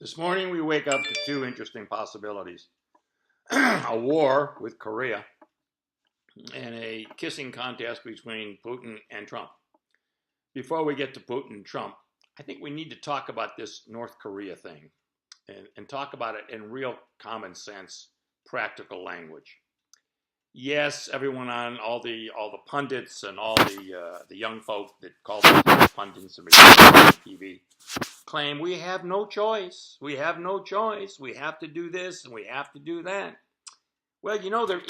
This morning we wake up to two interesting possibilities. A war with Korea and a kissing contest between Putin and Trump. Before we get to Putin and Trump, I think we need to talk about this North Korea thing and talk about it in real common sense, practical language. Yes, everyone on all the pundits and all the young folk that call themselves pundits and on TV claim we have no choice. We have no choice. We have to do this and we have to do that. Well, you know, there is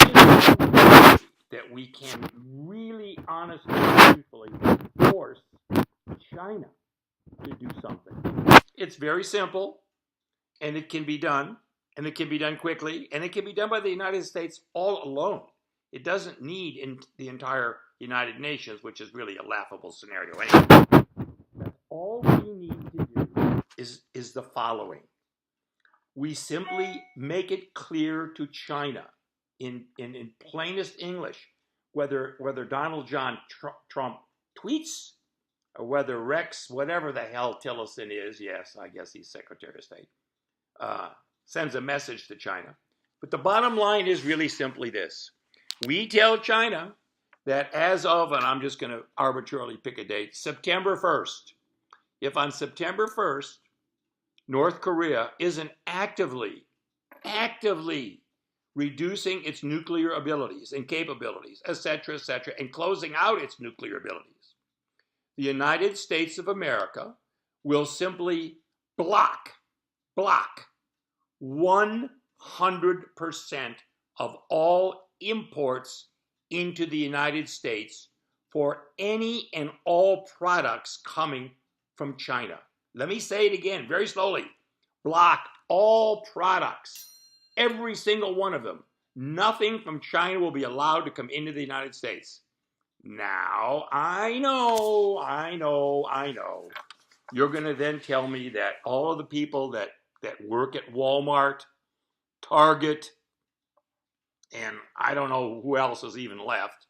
no way that we can really, honestly, truthfully force China to do something. It's very simple, and it can be done, and it can be done quickly, and it can be done by the United States all alone. It doesn't need the entire United Nations, which is really a laughable scenario anyway. All we need to do is the following. We simply make it clear to China in plainest English, whether Donald John Trump tweets or whether Rex, whatever the hell Tillerson is, yes, I guess he's Secretary of State, sends a message to China. But the bottom line is really simply this. We tell China that as of, and I'm just going to arbitrarily pick a date, September 1st, if on September 1st, North Korea isn't actively reducing its nuclear abilities and capabilities, et cetera, and closing out its nuclear abilities, the United States of America will simply block 100% of all imports into the United States for any and all products coming from China. Let me say it again, very slowly. Block all products, every single one of them. Nothing from China will be allowed to come into the United States. Now, I know. You're going to then tell me that all of the people that work at Walmart, Target, and I don't know who else is even left,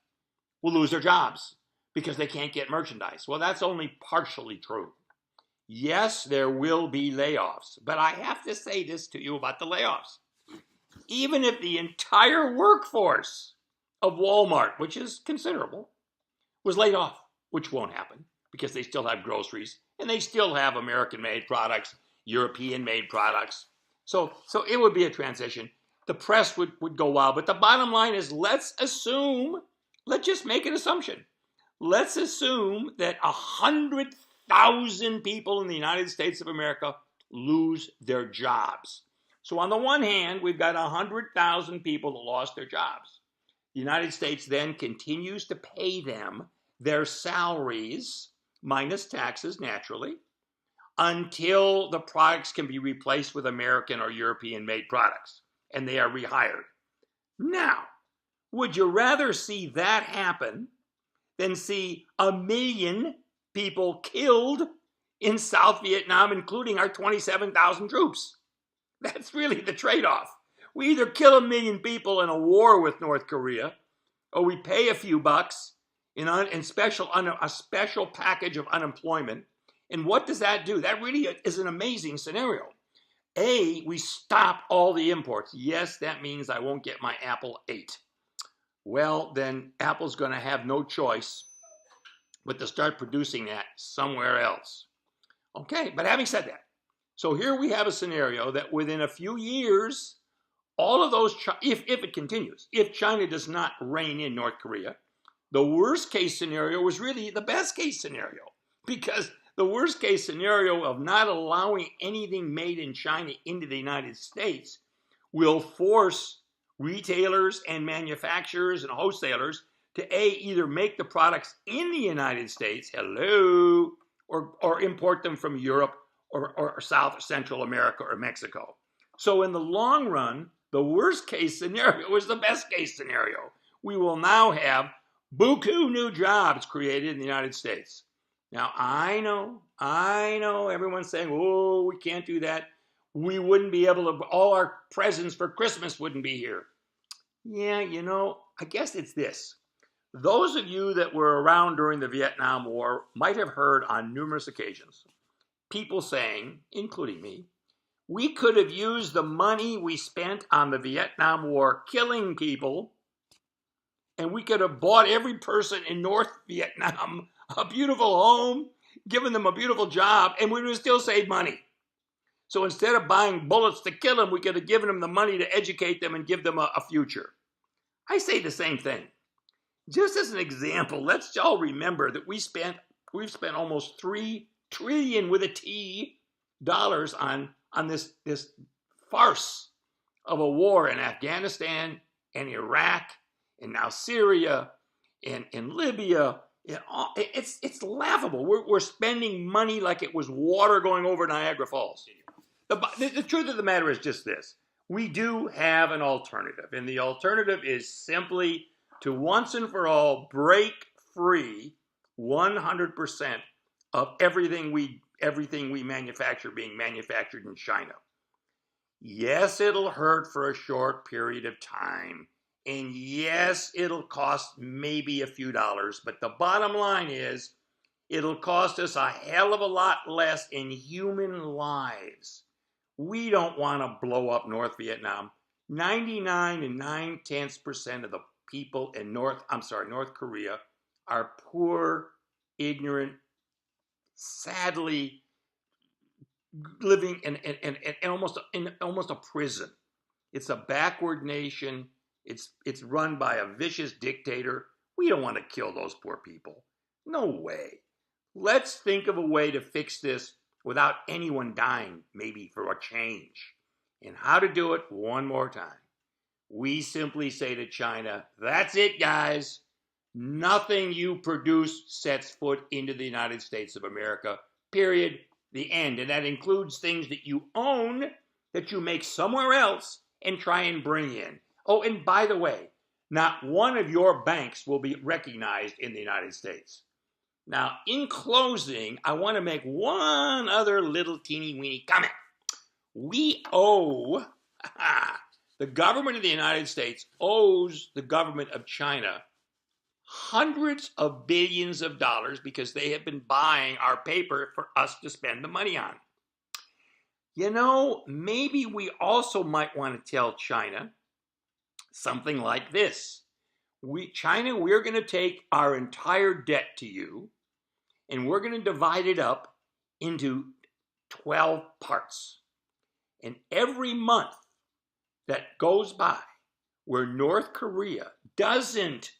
will lose their jobs because they can't get merchandise. Well, that's only partially true. Yes, there will be layoffs, but I have to say this to you about the layoffs. Even if the entire workforce of Walmart, which is considerable, was laid off, which won't happen because they still have groceries and they still have American-made products, European-made products. So it would be a transition. The press would go wild. But the bottom line is let's just make an assumption. Let's assume that 100,000 people in the United States of America lose their jobs. So on the one hand, we've got 100,000 people that lost their jobs. The United States then continues to pay them their salaries, minus taxes naturally, until the products can be replaced with American or European-made products, and they are rehired. Now, would you rather see that happen than see 1 million people killed in South Vietnam, including our 27,000 troops? That's really the trade-off. We either kill 1 million people in a war with North Korea, or we pay a few bucks in a special package of unemployment. And what does that do? That really is an amazing scenario. A, we stop all the imports. Yes, that means I won't get my Apple 8. Well, then Apple's going to have no choice but to start producing that somewhere else. Okay, but having said that, so here we have a scenario that within a few years, all of those, if it continues, if China does not rein in North Korea, the worst case scenario was really the best case scenario, because the worst case scenario of not allowing anything made in China into the United States will force retailers and manufacturers and wholesalers to either make the products in the United States, or import them from Europe or South or Central America or Mexico. So in the long run, the worst case scenario is the best case scenario. We will now have buku new jobs created in the United States. Now, I know, everyone's saying, oh, we can't do that. We wouldn't be able to, all our presents for Christmas wouldn't be here. Yeah, I guess it's this. Those of you that were around during the Vietnam War might have heard on numerous occasions people saying, including me, We could have used the money we spent on the Vietnam War killing people, and we could have bought every person in North Vietnam a beautiful home, given them a beautiful job, and we would have still saved money. So instead of buying bullets to kill them, we could have given them the money to educate them and give them a future. I say the same thing. Just as an example, let's all remember that we've spent almost $3 trillion with a T dollars on this farce of a war in Afghanistan and Iraq and now Syria and Libya. It's laughable. We're spending money like it was water going over Niagara Falls. The truth of the matter is just this. We do have an alternative, and the alternative is simply to once and for all break free 100% of everything we manufacture being manufactured in China. Yes, it'll hurt for a short period of time. And yes, it'll cost maybe a few dollars. But the bottom line is, it'll cost us a hell of a lot less in human lives. We don't want to blow up North Vietnam. 99 and 9/10% of the people in North Korea are poor, ignorant, sadly living in almost a prison. It's a backward nation. It's run by a vicious dictator. We don't want to kill those poor people. No way. Let's think of a way to fix this without anyone dying, maybe for a change. And how to do it one more time. We simply say to China, that's it, guys. Nothing you produce sets foot into the United States of America, period, the end. And that includes things that you own, that you make somewhere else and try and bring in. Oh, and by the way, not one of your banks will be recognized in the United States. Now, in closing, I want to make one other little teeny-weeny comment. We owe, the government of the United States owes the government of China hundreds of billions of dollars because they have been buying our paper for us to spend the money on. You know, maybe we also might want to tell China something like this. China, we're going to take our entire debt to you, and we're going to divide it up into 12 parts. And every month that goes by where North Korea doesn't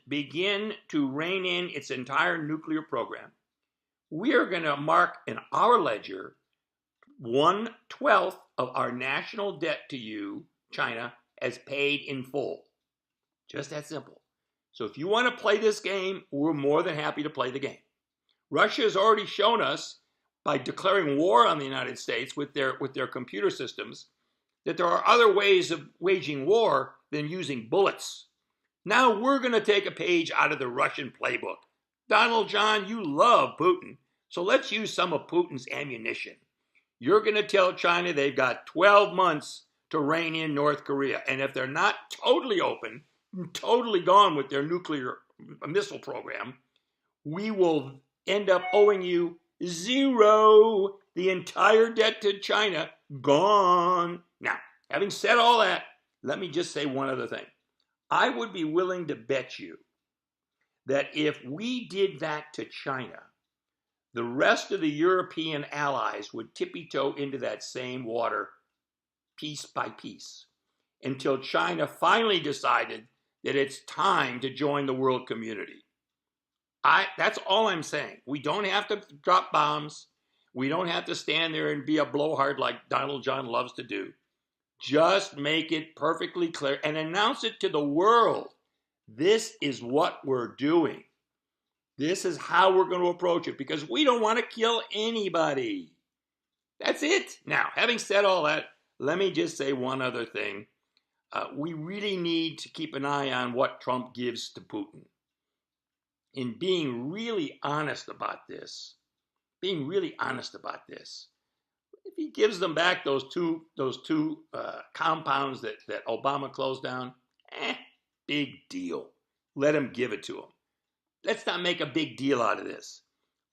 begin to rein in its entire nuclear program, we are going to mark in our ledger 1/12 of our national debt to you, China, as paid in full. Just that simple. So if you want to play this game, we're more than happy to play the game. Russia has already shown us by declaring war on the United States with their computer systems that there are other ways of waging war than using bullets. Now we're going to take a page out of the Russian playbook. Donald John, you love Putin, so let's use some of Putin's ammunition. You're going to tell China they've got 12 months to rein in North Korea, and if they're not totally open, totally gone with their nuclear missile program, we will end up owing you zero. The entire debt to China, gone. Now, having said all that, let me just say one other thing. I would be willing to bet you that if we did that to China, the rest of the European allies would tippy-toe into that same water piece by piece until China finally decided that it's time to join the world community. That's all I'm saying. We don't have to drop bombs. We don't have to stand there and be a blowhard like Donald John loves to do. Just make it perfectly clear and announce it to the world. This is what we're doing. This is how we're going to approach it because we don't want to kill anybody. That's it. Now, having said all that, let me just say one other thing. We really need to keep an eye on what Trump gives to Putin. In being really honest about this, if he gives them back those two compounds that Obama closed down, big deal. Let him give it to him. Let's not make a big deal out of this.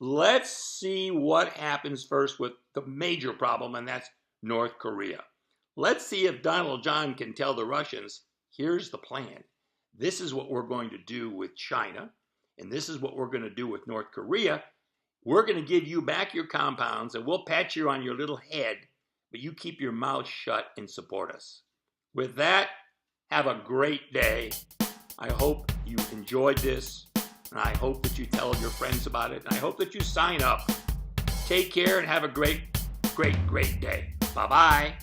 Let's see what happens first with the major problem, and that's North Korea. Let's see if Donald John can tell the Russians, here's the plan. This is what we're going to do with China, and this is what we're going to do with North Korea. We're going to give you back your compounds, and we'll pat you on your little head, but you keep your mouth shut and support us. With that, have a great day. I hope you enjoyed this, and I hope that you tell your friends about it, and I hope that you sign up. Take care and have a great, great, great day. Bye-bye.